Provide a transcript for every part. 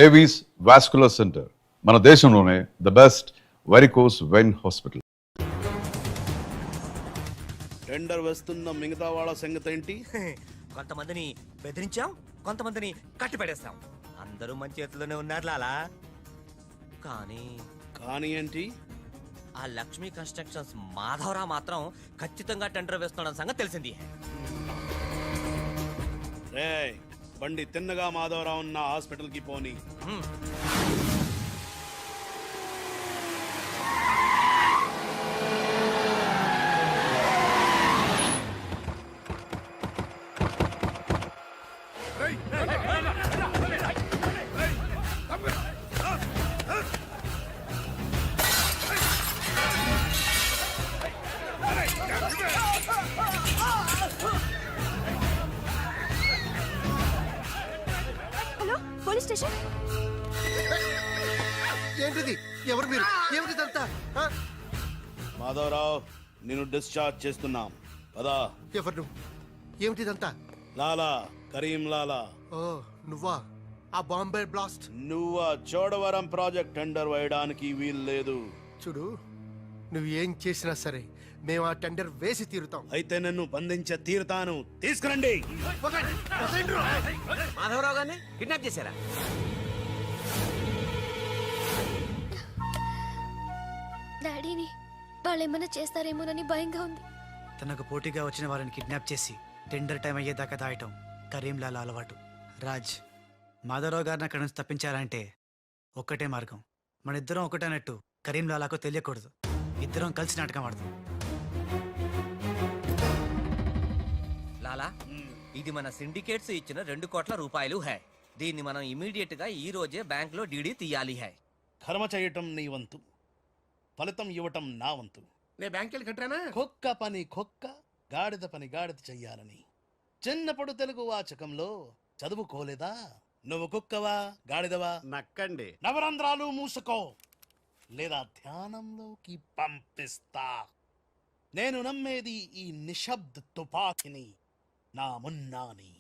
Avis vascular centre మన దేశంలోనే the best varicose vein hospital. Tender వేస్తున్న మిగతా వాళ్ళ సంగతి ఏంటి? కొంతమందిని బెదిరించాం, కొంతమందిని కట్టి పడేస్తాం. అందరూ మన చేతిలోనే ఉన్నారు లాలా. కానీ ఏంటి? ఆ లక్ష్మీ కన్స్ట్రక్షన్స్ మాధవరావు మాత్రం ఖచ్చితంగా టెండర్ వేస్తున్న సంగతి తెలిసింది. రే బండి తిన్నగా మాధవరావు ఉన్న హాస్పిటల్ కి పోని. Police station. ఏంటిది? ఎవరు మీరు? ఏమిటిదంతా? మాధవరావు నేను డిశ్చార్జ్ చేస్తున్నాం కదా. ఎవరు నువ్వు? ఏమిటిదంతా? లాలా, కరీం లాలా. ఓ నువ్వా? ఆ బాంబే బ్లాస్ట్. నువ్వా? చోడవరం ప్రాజెక్ట్ టెండర్ వేయడానికి వీలు లేదు. చూడు, నువ్వు ఏం చేసినా సరే మేము ఆ టెండర్ వేసి తీరుతాం. అయితే నన్ను బంధించే తీరుతాను. తీసుకురండి. మాధవరావు గారిని కిడ్నాప్ చేశారా? డాడీని వాళ్ళు ఏమైనా చేస్తారేమోనని భయంగా ఉంది. తనకు పోటీగా వచ్చిన వారిని కిడ్నాప్ చేసి టెండర్ టైం అయ్యేదాకా దాయటం కరీంలాల అలవాటు. రాజ్, మాధవరావు గారిని అక్కడి నుంచి తప్పించాలంటే ఒక్కటే మార్గం. మన ఇద్దరం ఒకటేనట్టు కరీంలాలకు తెలియకూడదు. ఇద్దరం కలిసి నాటకం ఆడతాం. లాలా, ఇది మన సిండికేట్స్ ఇచ్చిన 2 కోట్ల రూపాయలు హై. దీన్ని మనం ఇమీడియట్ గా ఈ రోజే బ్యాంక్ లో డీడీ తీయాలి హై. కర్మ చేయటం నీ వంతు, ఫలితం ఇవ్వటం నా వంతు. నేను బ్యాంక్ వెళ్ళి కట్టానా? కుక్క పని కుక్క, గాడిద పని గాడిద చెయ్యాలని చిన్నప్పుడు తెలుగు వాచకంలో చదువుకోలేదా? నువ్వు కుక్కవా గాడిదవా? నక్కండి. నవరంధ్రాలు మూసుకో లేదా ధ్యానంలోకి పంపిస్తా. నేను నమ్మేది ఈ నిశ్శబ్ద తుపాకిని. నా మున్నాని.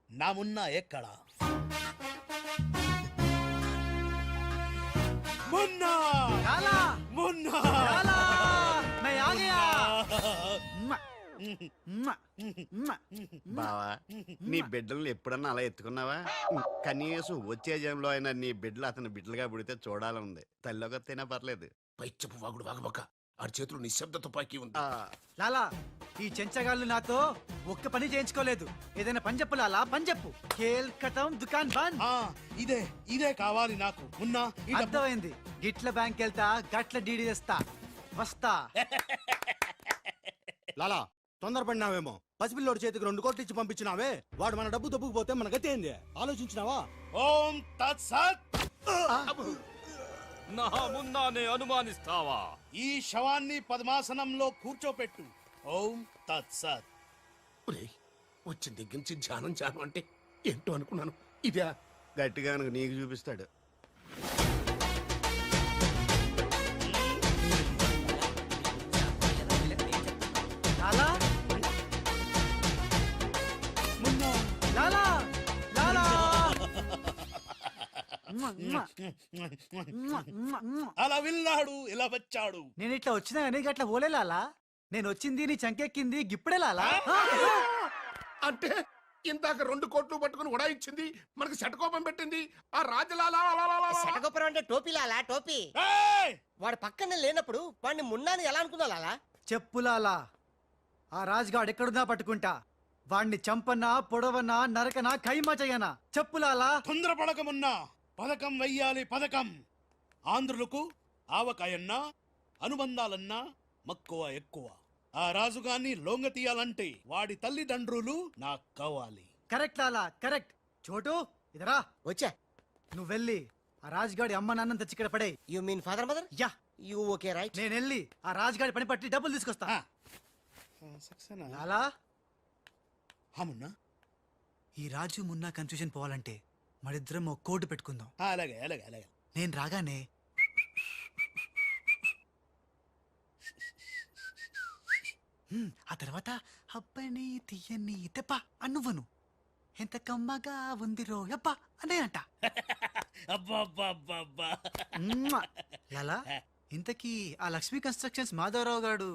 నా మున్నా ఎక్కడా? మున్నా! మున్నా! బావా, నీ బిడ్డలను ఎప్పుడన్నా అలా ఎత్తుకున్నావా? కనీసం వచ్చే జంలో అయినా నీ బిడ్డలు అతని బిడ్డలుగా పుడితే చూడాలనుంది. తల్లిలోకొత్తైనా పర్లేదు. పైచ్చపు వాగుడు వాగబక్క. ఆ చేతులు నిశ్శబ్ద తుపాకీ ఉంది. లాలా, ఈ చెంచగాళ్ళు నాతో ఒక్క పని చేయించుకోలేదు. ఏదైనా పని చెప్పు లాలా, పని చెప్పు. ఖేల్ ఖతం, దుకాన్ బంద్. ఇదే ఇదే కావాలి నాకు. మున్నా, ఈ డబ్బు- అర్థమైంది. గిట్ల బ్యాంక్ వెళ్తా, గట్ల డీడీ చేస్తా. వస్తా. లాలా, తొందరపడినావేమో. పసిపిల్లోడి చేతికి 2 కోట్లు ఇచ్చి పంపించినావే, వాడు మన డబ్బు దొబ్బుకుపోతే మన గతి ఏంది? ఆలోచించినావా? ఓం తత్సత్. నా మున్నానే అనుమానిస్తావా? ఈ శవాన్ని పద్మాసనంలో కూర్చోపెట్టు. ఓం తత్సత్. వచ్చిన దగ్గర నుంచి ధ్యానం అంటే ఏంటో అనుకున్నాను. ఇదే గట్టిగా నీకు చూపిస్తాడు. లాలా, లాలా, లాలా. అలా విన్నాడు, ఇలా వచ్చాడు. నేను ఇట్లా వచ్చినా కానీ గట్ల పోలే లాలా. నేను వచ్చింది నీ చంకెక్కింది గిప్పుడే లాలా. అంటే ఇందాక 2 కోట్లు పట్టుకుని ఉడాయించింది, మనకి శటకోపం పెట్టింది ఆ రాజలాలా. శటగోపురం అంటే టోపీ లాలా, టోపీ. ఏయ్! వాడు పక్కన లేనప్పుడు వాడిని మున్నాని ఎలా అనుకున్నా లాలా? చెప్పు లాలా. ఆ రాజ్గాడ్ ఎక్కడున్నా పట్టుకుంటా. వాణ్ణి చంపనా, పొడవనా, నరకనా, ఖైమా చెయ్యనా? చెప్పు లాలా. తొందరపడకమున్నా. పథకం వెయ్యాలి, పథకం. ఆంధ్రులకు ఆవకాయన్నా అనుబంధాలన్నా మక్కువ ఎక్కువ. ఆ రాజుగాన్ని లొంగ తీయాలంటే వాడి తల్లిదండ్రులు నాకు కావాలి. కరెక్ట్ లాలా, కరెక్ట్. చోటు ఇదరా. వచ్చా. నువ్వు వెళ్ళి ఆ రాజ్గాడి అమ్మ నాన్న తెచ్చి ఇక్కడ పడే. You mean father mother? Yeah. You okay right. నేను వెళ్ళి ఆ రాజ్గాడి పని పట్టి డబ్బులు తీసుకొస్తా. లాలా, మున్నా, ఈ రాజు మున్నా కన్ఫ్యూజన్ పోవాలంటే మరిద్దరం ఒక కోడ్ పెట్టుకుందాం. అలాగే అలాగే అలాగే. నేను రాగానే ఆ తర్వాత అబ్బని తీయని తెప్ప అన్నువ్వను. ఎంత కమ్మగా ఉంది రోయప్ప అనే అంట. అబ్బా అబ్బా అబ్బా అబ్బా మ్మ్. లాలా ఇంతకీ ఆ లక్ష్మీ కన్స్ట్రక్షన్స్ మాధవరావు గారు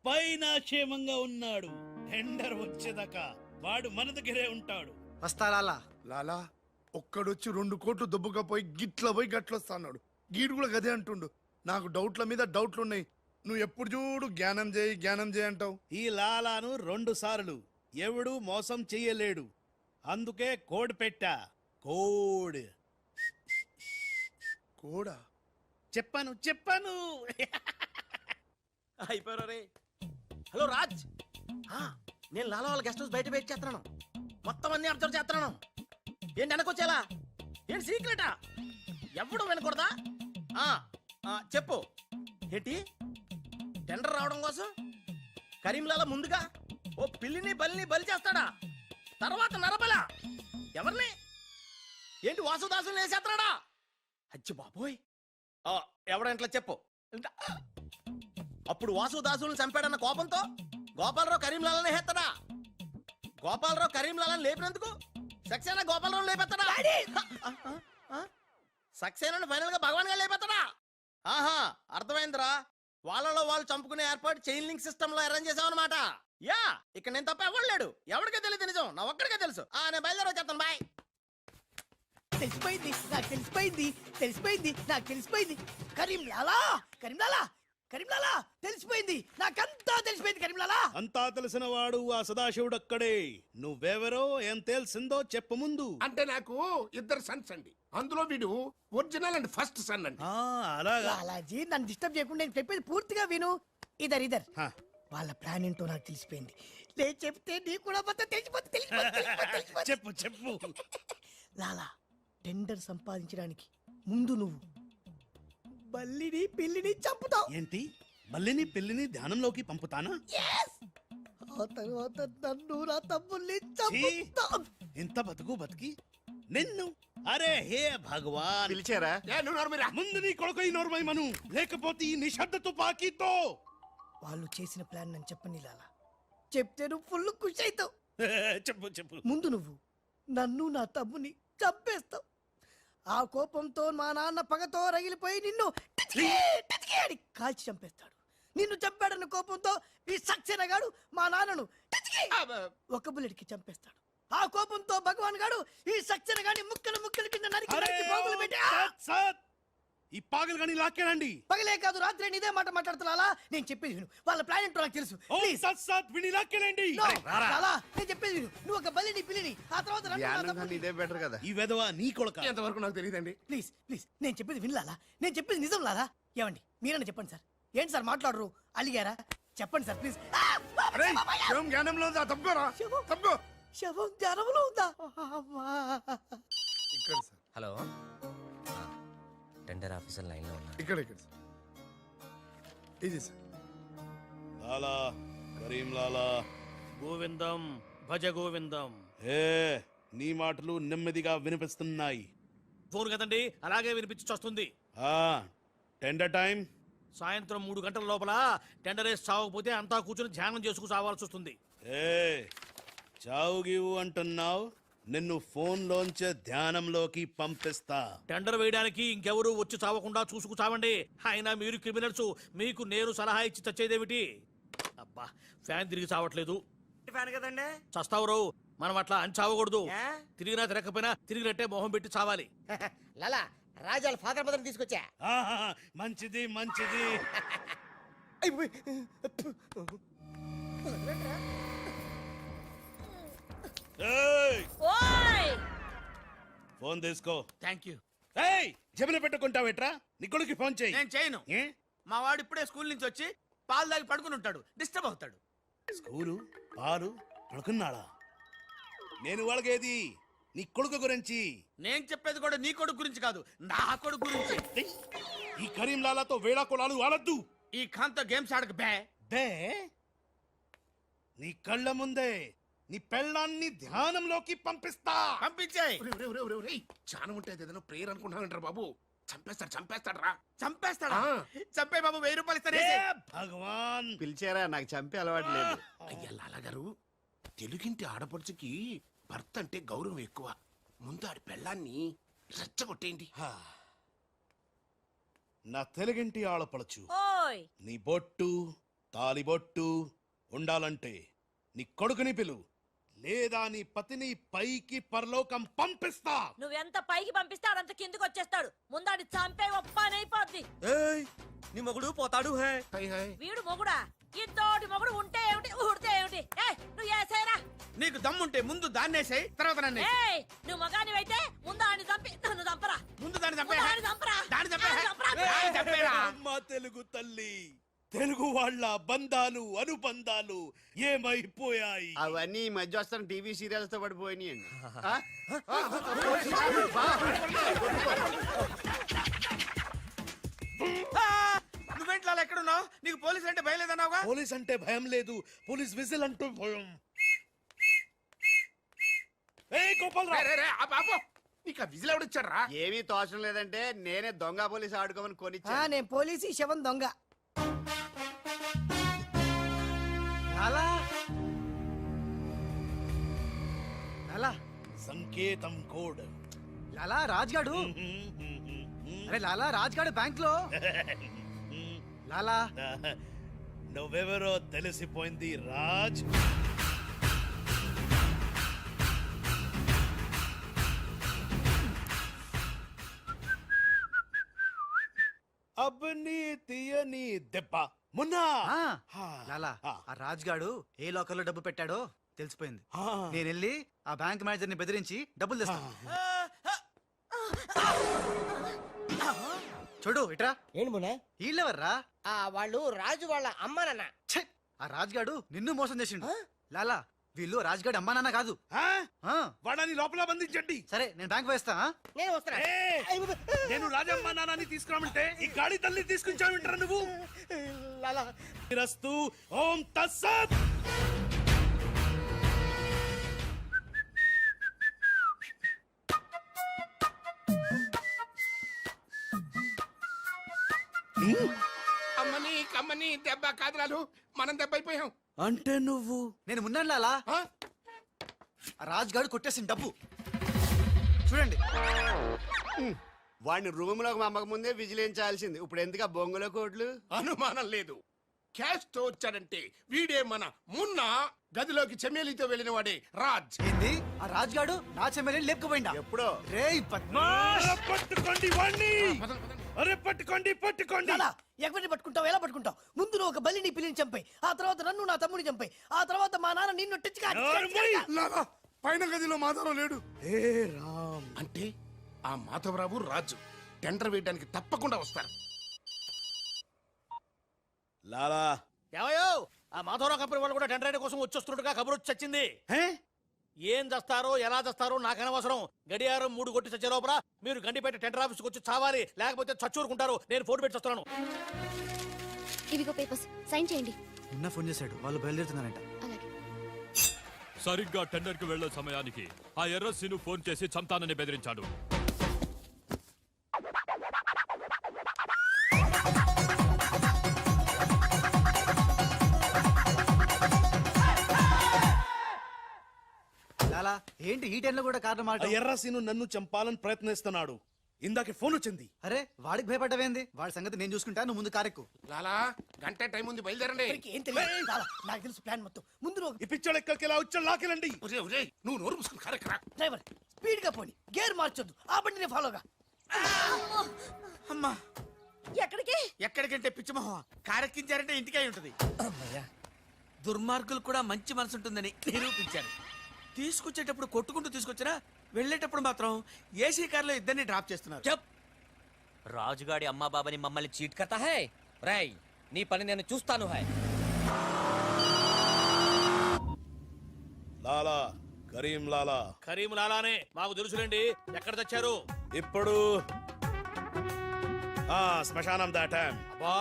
పైన క్షేమంగా ఉన్నాడు. టెండర్ వచ్చేదాకా వాడు మన దగ్గరే ఉంటాడు. వస్తా లాలా. లాలా ఒక్కడొచ్చి 2 కోట్లు దుబ్బుగా పోయి గిట్ల పోయి గట్లొస్తాడు. గీడు కూడా గదే అంటుండు. నాకు డౌట్ల మీద డౌట్లు ఉన్నాయి. నువ్వు ఎప్పుడు చూడు జ్ఞానం చేయి అంటావు. ఈ లాలాను 2 సార్లు ఎవడు మోసం చెయ్యలేడు. అందుకే కోడ్ పెట్టా. కోడ్ కూడా చెప్పాను అయిపోయారు రే. హలో రాజ్, నేను లాలా వాళ్ళ గెస్ట్ హౌస్ బయట వెయిట్ చేస్తున్నాను. మొత్తం అన్ని అబ్జర్వ్ చేస్తున్నాను. ఏంటి వెనకొచ్చేలా? ఏంటి సీక్రెటా? ఎవడు వినకూడదా? చెప్పు. ఏంటి టెండర్ రావడం కోసం కరీంలాలా ముందుగా ఓ పిల్లిని బలిని బలి చేస్తాడా? తర్వాత నరబల ఎవరిని? ఏంటి వాసుదాసుని వేసేస్తాడా? అచ్చి బాబోయ్, ఎవడంట్లా చెప్పు. అప్పుడు వాసుదాసులను చంపాడన్న కోపంతో గోపాలరావు కరీంలాలని హేస్తాడా? గోపాలరావు కరీంలాలని లేపినందుకు సక్సేనా గోపాలరావు లేపెత్తాడా? సక్సేనాను ఫైనల్ గా భగవాన్ గా లేపెత్తాడా? ఆహా, అర్థమైందిరా. వాళ్ళలో వాళ్ళు చంపుకునే ఏర్పాటు చైన్ లింక్ సిస్టమ్ లో అరేంజ్ చేసామన్నమాట. యా, ఇక్కడ నేను తప్ప ఎవరు లేడు. ఎవరికే తెలియదు నిజం, నా ఒక్కడికే తెలుసు. నేను బయలుదేరి వచ్చేస్తాను. బాయ్. తెలిసిపోయింది నాకు, తెలిసిపోయింది నాకు, తెలిసిపోయింది. కరీంలాలా తెలిసిపోయింది నాకంతా, తెలిసిపోయింది కరీంలాలా. అంతా తెలిసిన వాడు ఆ సదాశివుడు అక్కడే. నువ్వెవరో ఏం తెలిసిందో చెప్పు ముందు. అంటే నాకు 2 సన్స్ అండి. అందులో వీడు ఒరిజినల్ అండ్ ఫస్ట్ సన్ అండి. అలాగా లాలాజీ నన్ను డిస్టర్బ్ చేయకుండా నేను చెప్పేది పూర్తిగా విను. ఇదర్ హా. వాళ్ళ ప్లాన్ ఏంటో నాకు తెలిసిపోయింది. నేను చెప్తే నీకు కూడా మొత్తం తెలిసిపోతుంది. చెప్పు లాలా, టెండర్ సంపాదించడానికి ముందు నువ్వు బల్లిని పిల్లిని చంపుతావు. ఏంటి మల్లిని పిల్లిని ధ్యానంలోకి పంపుతానా? ఆ తర్వాత నన్ను నా తమ్ముల్ని చంపుతావు. ఇంత బతికి నిన్ను, అరే హే భగవాన్. పిలిచారా? నువ్వు నోరుమీరా. ముందు నీ కొడుకు ఈ నోర్మై మను, లేకపోతే ఈ నిశ్శబ్ద తుపాకీతో. వాళ్ళు చేసిన ప్లాన్ నన్ను చెప్పని లాలా. చెప్తే నువ్వు ఫుల్ ఖుషి అవుతావు. చెప్పు ముందు నువ్వు నన్ను నా తమ్ముని చంపేస్తావు. ఆ కోపంతో మా నాన్న పగతో రగిలిపోయి నిన్ను టిచ్కి అని కాల్చి చంపేస్తాడు. నిన్ను చంపాడన్న కోపంతో ఈ సక్సేనా గాడు మా నాన్నను టిచ్కి ఒక బుల్లెట్ కి చంపేస్తాడు. ఆ కోపంతో భగవాన్ గాడు ఈ సక్సేనా గాని ముక్కలు కింద నరికి పోగులు పెట్టి ఈ పాగలు గాని లాక్కేనండి. పగలే కాదు రాత్రి ఇదే మాట మాట్లాడుతున్నా. నేను చెప్పేది విను. వాళ్ళ ప్లాన్ ఏంటో నాకు తెలుసు. No, లాలా, నేను చెప్పేది విను. నువ్వు ఒక బలిని పిల్లిని, ఆ తర్వాత నన్ను నా ధ్యానం తమ్ముడిని. ఇదే బెటర్ కదా. ఈ వెధవ నీ కొడుక. ఎంతవరకు నాకు తెలియదండి. ప్లీజ్ నేను చెప్పేది వినలాలా. నేను చెప్పేది నిజం లాలా. ఏమండి మీరన్నా చెప్పండి సార్. ఏంటి సార్ మాట్లాడరు? అలిగారా? చెప్పండి సార్ ప్లీజ్. అరే శవం జ్ఞానంలో ఉందా? తప్పుకోరా, తప్పుకో. శవం జ్ఞానంలో ఉందా? అమ్మా. ఇక్కడ sir, hello, tender officer line లో ఉన్నా. ఇక్కడ సార్. ఇది సార్. లాలా, కరీం లాలా, గోవిందం భజ గోవిందం. హే, నీ మాటలు నెమ్మదిగా వినిపిస్తున్నాయి. ఫోన్ కదండి, అలాగే వినిపించి వస్తుంది. టెండర్ టైం సాయంత్రం 3 గంటల లోపల టెండర్ వేసి చావకపోతే అంతా కూర్చొని ధ్యానం చేసుకు చావాల్సి వస్తుంది. చావు గీవు అంటున్నావు, నిన్ను ఫోన్ లోంచే ధ్యానంలోకి పంపిస్తా. టెండర్ వేయడానికి ఇంకెవరు వచ్చి చావకుండా చూసుకు చావండి. అయినా మీరు క్రిమినల్స్, మీకు నేను సలహా ఇచ్చి చచ్చేదేమిటి? అబ్బా, ఫ్యాన్ తిరిగి చావట్లేదు. ఫ్యాన్ కదండి. చస్తావు, మనం అట్లా అని చావకూడదు. తిరిగినా తిరగకపోయినా తిరిగినట్టే మొహం పెట్టి చావాలి. లాలా, రాజాల ఫాదర్ మదర్ తీసుకొచ్చా. మంచిది. ఫోన్ తీసుకో. Thank you. జమిన పెట్టుకుంటావేట్రా? నీ కొడుకు ఫోన్ చేయి. నేను చేయను. మా వాడు ఇప్పుడే స్కూల్ నుంచి వచ్చి పాలు తాగి పడుకుని ఉంటాడు, డిస్టర్బ్ అవుతాడు. స్కూలు, పాలు, పడుకున్నాడా? నేను వాళ్ళకేది నీ కొడుకు గురించి. నేను చెప్పేది కూడా నీ కొడుకు గురించి కాదు, నా కొడుకు గురించి. ఈ కరీం లాలాతో వేళా కొలాలు ఆడద్దు. ఈ ఖాన్తో గేమ్స్ ఆడక బే. నీ కళ్ళ ముందే నీ పెళ్ళాన్ని ధ్యానంలోకి పంపిస్తా. పంపించేయ్. చాలా ఉంటుంది ఏదైనా ప్రేయర్ అనుకుంటానంటారు బాబు. చంపేస్తాడు రా. చంపేస్తాడా? చంపే బాబు, 1000 రూపాయలు ఇస్తానే. భగవాన్, పిలిచారా? నాకు చంపే అలవాటు లేదు. అయ్యా లాలా గారు, తెలుగింటి ఆడపడుచుకి భర్త అంటే గౌరవం ఎక్కువ. ముందు ఆడి పెళ్ళాన్ని రెచ్చగొట్టేయండి. హా. నా తెలుగింటి ఆడపడచ్చు ఓయ్ నీ బొట్టు తాలిబొట్టు ఉండాలంటే నీ కొడుకుని పిలు, లేదా నీ పతిని పైకి పరలోకం పంపిస్తా. నువ్వెంత పైకి పంపిస్తే ఆడంత కిందకి వచ్చేస్తాడు. ముందాడి చంపే ఒప్పనైపోద్ది. ఏయ్ నీ మొగుడు పోతాడు హే. High high. వీడు మొగుడా? ఇంతోటి మొగుడు ఉంటే ఏమిటి ఊడితే ఏమిటి? నువ్వు ఏసేరా. నీకు దమ్ముంటే ముందు దాన్నేసాయి, తర్వాత నన్ను ఏయ్ నువ్వు మగానివైతే ముందు ఆడిని చంపి నన్ను చంపరా. ముందు దాన్ని చంపే. ముందు ఆడిని చంపరా. దాన్ని చంపే. ఆడిని చంపరా. దాన్ని చంపేరా. అమ్మా తెలుగు తల్లి, తెలుగు వాళ్ళ బంధాలు అనుబంధాలు ఏమైపోయాయి? అవన్నీ ఈ మధ్య వస్తున్న టీవీ సీరియల్స్ తో పడిపోయినాయండి. నువ్వేంటి లాలా ఎక్కడున్నావు? నీకు పోలీసులు అంటే భయం లేదన్నావుగా? పోలీస్ అంటే భయం లేదు, పోలీస్ విజిల్ అంటూ భయం. ఏయ్ గోపాలరావు, రే, రే, రే, ఆపు, ఆపు. నీకు ఆ విజిల్ ఎవడిచ్చాడ్రా? ఏమీ తోచడం లేదంటే నేనే దొంగ పోలీసు ఆడుకోమని కొనిచ్చా. నేను పోలీసు శవం దొంగ. లాలా లాలా సంకేతం కోడ్. లాలా రాజ్గాడు. అరే లాలా రాజ్గాడు బ్యాంక్ లో. లాలా నువ్వెవరో తెలిసిపోయింది రాజ్. అబ్బని తీయని దెబ్బ మున్నా. లాలా ఆ రాజ్గాడు ఏ లోకల్లో డబ్బు పెట్టాడో తెలిసిపోయింది. ఆ. నేను వెళ్ళి ఆ బ్యాంక్ మేనేజర్ ని బెదిరించి డబ్బులు తెస్తాను. చూడు ఇట్రా. ఏంటి మునే? వీళ్ళెవర్రా? వాళ్ళు రాజు వాళ్ళ అమ్మ నాన్న. ఛే! ఆ రాజ్గాడు నిన్ను మోసం చేసిండు. లాలా వీళ్ళు రాజ్గాడు అమ్మా నాన్న కాదు. ఆ? ఆ, వాడని లోపల బంధించండి. సరే నేను బ్యాంక్ వేస్తా. నేను వస్తున్నా. ఏ, నేను రాజమ్మ నాన్నని తీసుకురామంటే ఈ గాడి తల్లి తీసుకుంటావంటారా నువ్వు? లాలా రస్తు ఓం తస్సత్. అమ్మని కమ్మని దెబ్బ కాదురాలు, మనం దెబ్బ అయిపోయాం. అంటే నువ్వు నేను మున్నాను లాలా. ఆ? ఆ రాజ్గాడు కొట్టేసిన డబ్బు చూడండి. వాడిని రూమ్ లోకి మమ్మక ముందే విజిలించాల్సింది. ఇప్పుడు ఎందుకు ఆ బొంగులో కోట్లు? అనుమానం లేదు. క్యాష్ తో వచ్చాడంటే వీడే మన మున్న. గదిలోకి చెమేలితో వెళ్ళిన వాడే రాజ్. ఏంది ఆ రాజ్గాడు నా చెల్లెని లేపుకుపోయిందా? ఎప్పుడో. రేయ్ పద్మాష్! పట్టుకోండి వాణ్ణి. అరే పట్టుకోండి పట్టుకోండి. ఎవరిని పట్టుకుంటావు? ఎలా పట్టుకుంటావు? ముందు నువ్వు ఒక బలిని పిల్లిని చంపాయి, ఆ తర్వాత నన్ను నా తమ్ముని చంపాయి, ఆ తర్వాత మా నాన్న నిన్ను లాలా పైన గదిలో మాధవరావు లేడు. ఏ రామ్, అంటే ఆ మాధవరావు రాజు టెండర్ వేయడానికి తప్పకుండా వస్తారు. లాలా ఏవయో ఆ మాధవరావు కంపెనీ వాళ్ళు కూడా టెండర్ కోసం వచ్చేస్తున్నట్టుగా కబురు వచ్చి చచ్చింది. ఏం చేస్తారో ఎలా చేస్తారో నాకు అనవసరం. గడియారం 3 కొట్టి చచ్చే లోపల మీరు గండిపేట టెండర్ ఆఫీస్కి వచ్చి చావాలి, లేకపోతే చచ్చూరుకుంటారు. నేను ఫోన్ పెట్టి వస్తున్నాను. ఇవిగో పేపర్స్, సైన్ చేయండి. నిన్న ఫోన్ చేశాడు, వాళ్ళు బయలుదేరుతున్నారంట. అలాగే. సరిగ్గా టెండర్ కి వెళ్లే సమయానికి ఆ ఎర్రస్సీను ఫోన్ చేసి చంతానని బెదిరించాడు. లాలా ఏంటి ఈ టైంలో కూడా కారణం మాట? ఎర్రసీను నన్ను చంపాలని ప్రయత్నిస్తున్నాడు. ఇందాకే ఫోన్ వచ్చింది. అరే వాడికి భయపడ్డవేంది? వాడి సంగతి నేను చూసుకుంటా, నువ్వు ముందు కారెక్కు. లాలా గంట టైం ఉంది, బయలుదేరండి. ఏం తెలియదు. లాలా, నాకు తెలుసు ప్లాన్ మొత్తం. ముందు నువ్వు ఈ పిచ్చోడు ఎక్కడికి ఇలా వచ్చాడు, లాకెళ్ళండి. ఒరేయ్, ఒరేయ్, నువ్వు నోరు మూసుకుని కరెక్ట్. డ్రైవర్ స్పీడ్ గా పోని, గేర్ మార్చొద్దు, ఆ బండిని ఫాలోగా. అమ్మా ఎక్కడికి? ఎక్కడికంటే పిచ్చిమోహ కారెక్కించారంటే ఇంటికే ఉంటది. దుర్మార్గులు కూడా మంచి మనసు ఉంటుందని నిరూపించారు. తీసుకొచ్చేటప్పుడు కొట్టుకుంటూ తీసుకొచ్చినా వెళ్ళేటప్పుడు మాత్రం ఏసీ కార్లో ఇద్దరిని డ్రాప్ చేస్తున్నారు. చెప్ రాజుగాడి అమ్మా బాబాని మమ్మల్ని చీట్ కర్తా హై. రేయ్ నీ పని నేను చూస్తాను హై. లాలా కరీం లాలా. కరీం లాలానే మాకు తెలుసులేండి. ఎక్కడ తెచ్చారు? ఇప్పుడు శ్మశానం దాటాం. అబ్బా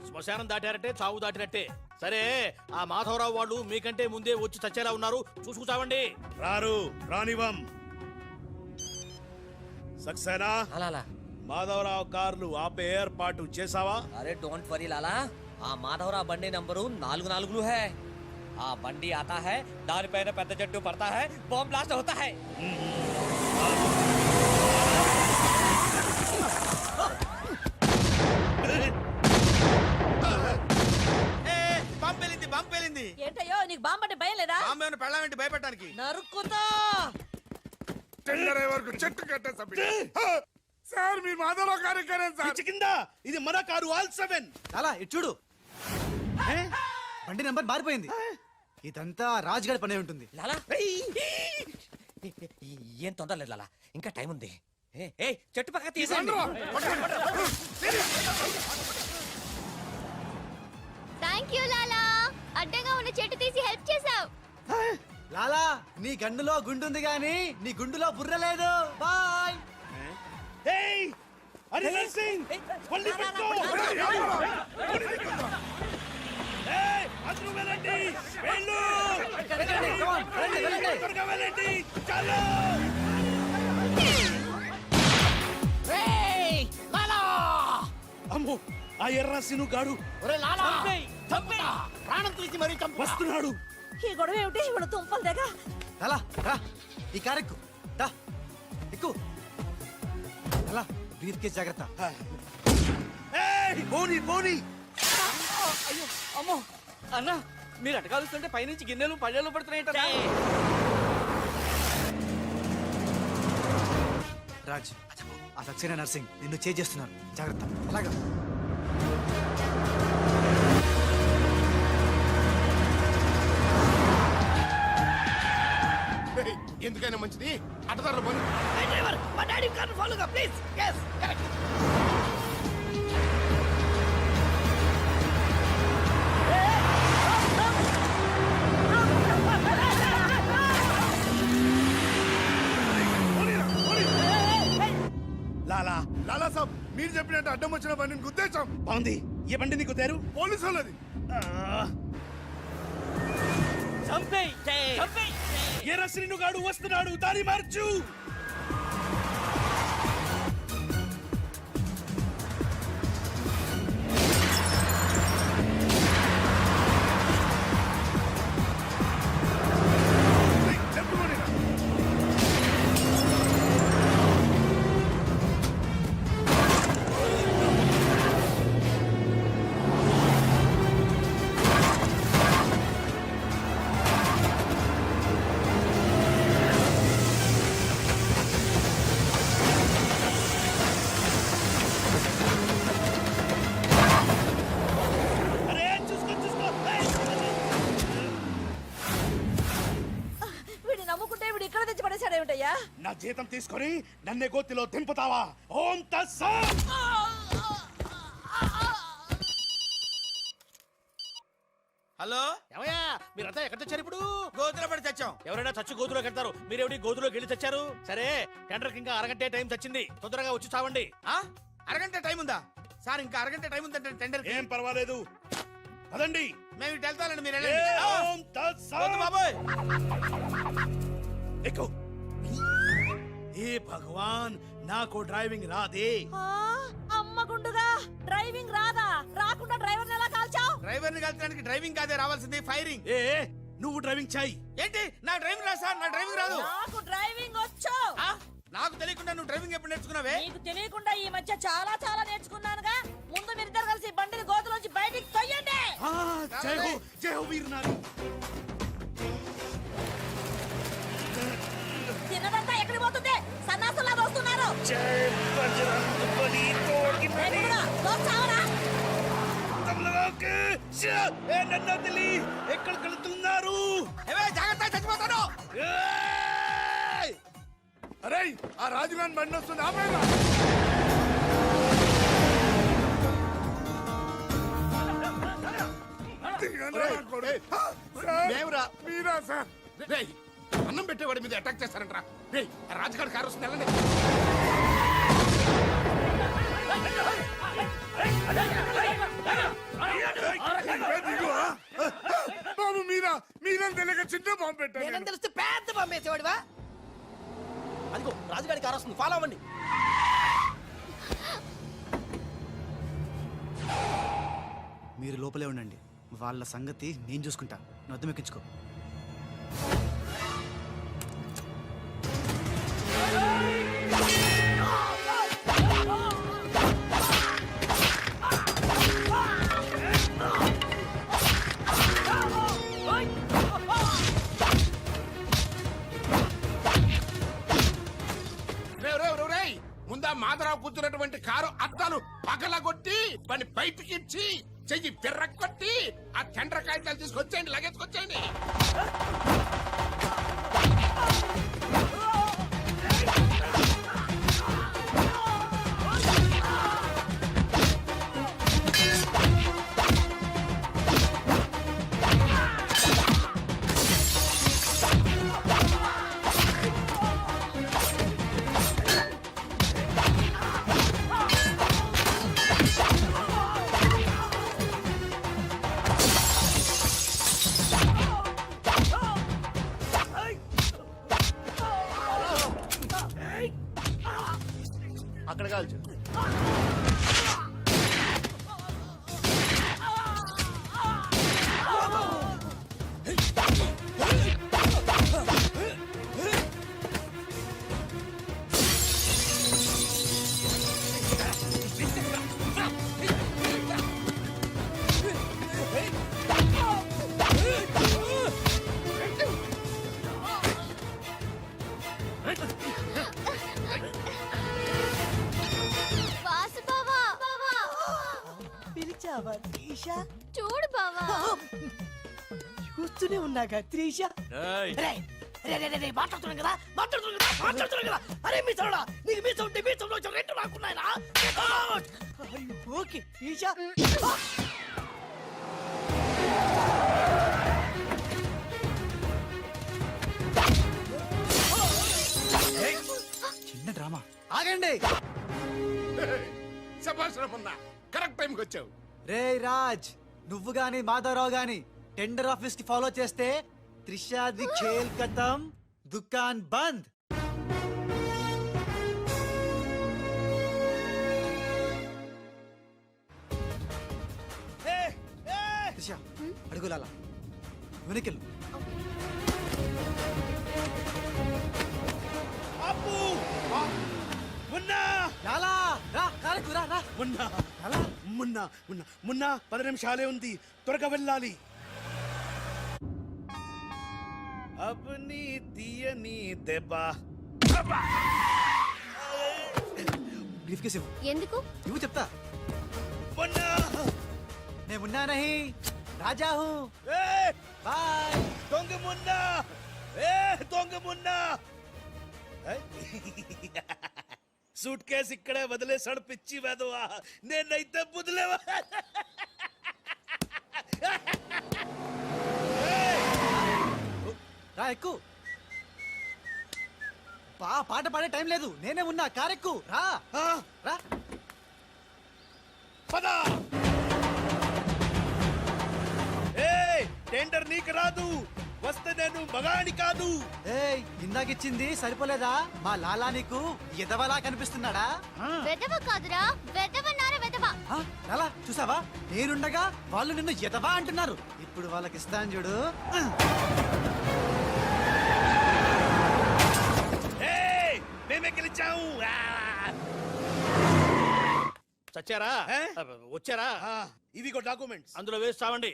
శ్మశానం దాటారంటే చావు దాటినట్టే. సరే ఆ మాధవరావు వాళ్ళు మీకంటే ముందే వచ్చి చచ్చేలా ఉన్నారు, చూసుకుచావండి. రారు రానివం. సక్సేనా అలా మాధవరావు కార్లు ఆపే ఏర్పాటు చేసావా? అరే డోంట్ వరీ లాలా, ఆ మాధవరావు బండి నంబరు 44 హై. ఆ బండి ఆతా హై, దానిపైన పెద్ద చెట్టు పడతా హై, బాంబ్ బ్లాస్ట్ అవుతా హై. పంపేలింది ఏంటయ్యో నీకు బాంబంటే భయం లేదా బాంబే పెళ్ళామంటే భయపెట్టడానికి నరుకుతా టెండర్ అయ్యే వరకు చెట్టు కట్టేసా సార్ మీ మాధవరావు కార్యక్రమం సార్ పిచ్చి కింద ఇది మన కారు ఆల్ 7. లాలా ఇటు చూడు బండి నెంబర్ మారిపోయింది ఇదంతా రాజ్గాడి పనే ఉంటుంది లాలా ఏం తొందర లేదు లాలా ఇంకా టైం ఉంది ఏ చెట్టు పక్క తీసండి థ్యాంక్ యూ లాలా అడ్డంగా ఉన్న చెట్టు తీసి హెల్ప్ చేసావు. లాలా నీ గండులో గుండుంది గాని నీ గుండులో బుర్ర లేదు బాయ్ ఏయ్ హరిహర్ సింగ్ పల్లి పెట్టు. ఏయ్ అందరూ వెళ్ళండి వెళ్ళు త్వరగా వెళ్ళండి చలో. అమ్మో ఆ ఎర్రసిను గాడు ప్రాణం తీసి మరీ చంపు వస్తున్నాడు. ఈ గొడవ ఏమిటి ఇప్పుడు తుంపలు దగ్గ లాలా రా ఈ కారు ఎక్కు దా ఎక్కు లాలా బ్రీఫ్ కేస్ జాగ్రత్త ఏయ్ పోనీ పోనీ. అయ్యో అమ్మో అన్న మీరు అటకాలుస్తుంటే పైనుంచి గిన్నెలు పళ్ళెలు పడుతున్నాయి రాజ్ ఆ సక్సేనా నర్సింగ్ నిన్ను చేస్తున్నారు జాగ్రత్త అలాగా ఎందుకైనా మంచిది అటదారులు పోనీ. డ్రైవర్ మా డాడీ కార్ ఫాలోగా ప్లీజ్ yes లాలా లాలా సాబ్ మీరు చెప్పినట్టు అడ్డం వచ్చిన బండిని గుద్దేశాం. బాగుంది. ఏ బండి నీకు తేరు? పోలీసు వాళ్ళది. ఎర్రసిను గాడు వస్తున్నాడు దారి మార్చు. చెప్పుకోండి అరే చూసుకో చూసుకో. ఏయ్. వీడిని నమ్ముకుంటే వీడు ఇక్కడ తెచ్చి పడేశాడు ఏమిటయ్యా నా జీతం తీసుకొని నన్నే గోతిలో దింపుతావా? ఓం తస్సత్. హలో ఏమయ్యా మీరంతా ఎక్కడ తెచ్చారు ఇప్పుడు గోతులో పడి తెచ్చాం ఎవరైనా చచ్చి గోతులో కడతారు మీరేమిటి గోతులోకి వెళ్ళి తెచ్చారు సరే టెండర్కి ఇంకా అరగంటే టైం తెచ్చింది తొందరగా వచ్చి చావండి అరగంట టైం ఉందా సార్ ఇంకా అరగంట టైం ఉందంటే టెండర్ ఏం పర్వాలేదు పదండి. మేము ఇటు వెళ్తానండి మీరు ఏ వెళ్ళండి. ఓం తస్సత్. వద్దు బాబోయ్ ఎక్కు. ఏ భగవాన్ నాకు డ్రైవింగ్ రాదే. అమ్మ గుండుగా డ్రైవింగ్ రాదా రాకుండా డ్రైవర్ ఎలా కాల్చావు డ్రైవర్ని కలిసడానికి డ్రైవింగ్ కాదే రావాల్సింది ఫైరింగ్ ఏ నువ్వు డ్రైవింగ్ చాయి. ఏంటి నా డ్రైవింగ్ రాదు సార్ నా డ్రైవింగ్ రాదు నాకు డ్రైవింగ్ వచ్చు ఆ? నాకు తెలియకుండా నువ్వు డ్రైవింగ్ ఎప్పుడు నేర్చుకున్నావే నీకు తెలియకుండా ఈ మధ్య చాలా చాలా నేర్చుకున్నానుగా ముందు మీరిద్దరు కలిసి బండిని గోతులోంచి బయటికి తొయ్యండి జై హో వీర్ నారి. తిన్నదంతా ఎక్కడికి పోతుంది సన్నాసులా వస్తున్నారు ఎక్కడికి వెళ్తున్నారు? జాగ్రత్త చచ్చిపోతాను అరే ఆ రాజుగాని బండి వస్తుంది ఆపేరా. మీరా సార్ రేయ్ అన్నం పెట్టేవాడి మీద అటాక్ చేస్తారంట్రా. రేయ్ ఆ రాజుగారి కారు వస్తుంది వెళ్ళండి. బాబు మీరా తెలియక చిన్న బాంబు పెట్టాను. తెలిస్తే పెద్ద పంపేసేవాడివా అదిగో రాజుగారి కారు వస్తుంది ఫాలో అవ్వండి మీరు లోపలే ఉండండి వాళ్ళ సంగతి నేను చూసుకుంటా నొద్దం ఎక్కించుకో ముందా మాధరావు కూర్చున్నటువంటి కారు అద్దాలు పగలగొట్టి వాడిని బయటికి ఇచ్చి చెయ్యి పిర్రకొట్టి ఆ టెండర్ కాగితాలు తీసుకొచ్చేయండి, లగేసుకొచ్చేయండి. అక్కడ కాల్చు. వాసు బావా పిలిచావా త్రీష? చూడు బావా. చూస్తూనే ఉన్నాగా త్రీష. మాట్లాడుతున్నాను కదా. అరే మీ సౌడా, నీకు మీ సౌండ్ మీ సౌండ్ రెండు రాకున్నాయనా? ఓకే త్రీష. చిన్న డ్రామా. ఆగండి. శభాష్ రమణ, కరెక్ట్ టైంకి వచ్చావు. రే రాజ్, నువ్వు గాని మాధవరావు గాని టెండర్ ఆఫీస్ కి ఫాలో చేస్తే త్రిషాది ఖేల్ ఖతం, దుకాన్ బంద్. త్రిష అడుగులాలా వెనకెళ్ళు. అప్పు మున్నా లాలా రా, కారకు రా రా. మున్నా లాలా మున్నా మున్నా మున్నా 10 నిమిషాలే ఉంది, త్వరగా వెళ్ళాలి. అబ్ని తీయని దెబ్బ. బ్రీఫ్ కేసు ఇవ్వు. ఎందుకు? నువ్వు చెప్తా. మున్నా నేను మున్నా నహీ, రాజా హూ. బాయ్. దొంగ మున్నా, దొంగ మున్నా. సూట్ కేసు ఇక్కడే వదిలేసాడు పిచ్చి వెదవా. నేనైతే బుదిలేవా. రా ఎక్కు. పాట పాడే టైం లేదు, నేనే ఉన్నా. కారెక్కు రా రా. పద. టెండర్ నీకు రాదు, వస్తే నేను మగాని కాదు. ఏయ్, ఇందాకిచ్చింది సరిపోలేదా? మా లాలా నీకు ఎదవలా కనిపిస్తున్నాడా? వెదవ కాదురా, వెదవన్నారా వెదవ. ఆ, లాలా చూసావా, నేనుండగా వాళ్ళు నిన్ను ఎదవా అంటున్నారు. ఇప్పుడు వాళ్ళకి ఇస్తాను చూడు. మేమే గెలిచాము. చచ్చారా? వచ్చారా? ఇవిగో డాక్యుమెంట్స్. అందులో వేసి చావండి.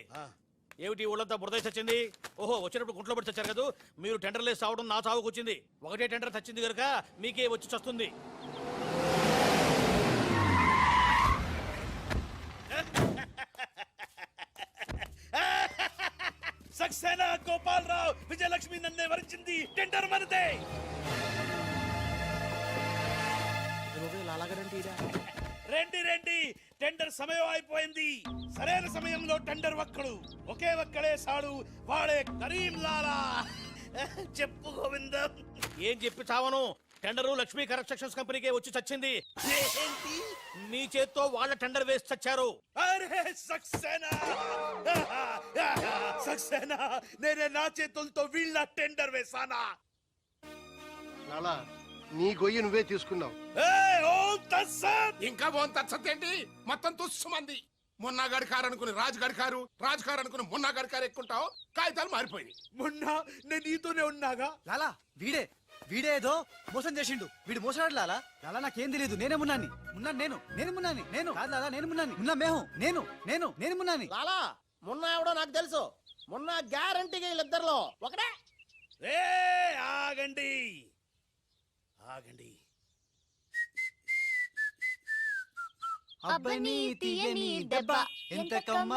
ఏమిటి ఊళ్ళంతా బురద చచ్చింది? ఓహో, వచ్చినప్పుడు గుంట్లో పడి చచ్చారు కదా. మీరు టెండర్ లేసి చావడం నా చావుకు వచ్చింది. ఒకటే టెండర్ చచ్చింది కనుక మీకే వచ్చి చస్తుంది. సక్సేనా, గోపాలరావు, విజయలక్ష్మి నన్నే వరించింది. టెండర్ మనదే. రండి రండి, టెండర్ సమయం అయిపోయింది. సరైన సమయంలో టెండర్ ఒక్కడు, ఒకే ఒక్కడే సాడు, వాడే కరీం లాలా. చెప్పు గోవిందం. ఏం చెప్పి చావను? టెండరు లక్ష్మీ కన్స్ట్రక్షన్స్ కంపెనీకే వచ్చి చచ్చింది. ఏంటి? మీ చేత్తో వాళ్ళ టెండర్ వేసి చచ్చారు. అరే సక్సేనా, సక్సేనా, నేనే నా చేతులతో వీళ్ళ టెండర్ వేసానా? లాలా, నీ గొయ్యి నువ్వే తీసుకున్నావు. ఇంకా బోన్ తచ్చతేంటి? మొత్తం తుస్సుమంది. మొన్నగాడి కారు అనుకుని రాజుగాడి కారు, రాజు కారు అనుకుని మొన్నగాడి కారు ఎక్కుంటావు. కాగితాలు మారిపోయినాయి. మొన్న నేను నీతోనే ఉన్నాగా. లాలా వీడేదో మోసం చేసిండు. వీడు మోసగాడు లాలా. లాలా నాకేం తెలియదు, నేనే మున్నాని. మున్నాను నేను మున్నాని. నేను కాదు లాలా, నేను మున్నాని. మున్నా మేహు నేను మున్నాని. లాలా, మొన్న ఎవడో నాకు తెలుసు. మొన్న గ్యారంటీగా వీళ్ళిద్దరిలో ఒకటే. ఆగండి ఆగండి. అబ్బని తీయని దెబ్బ ఎంత కమ్మ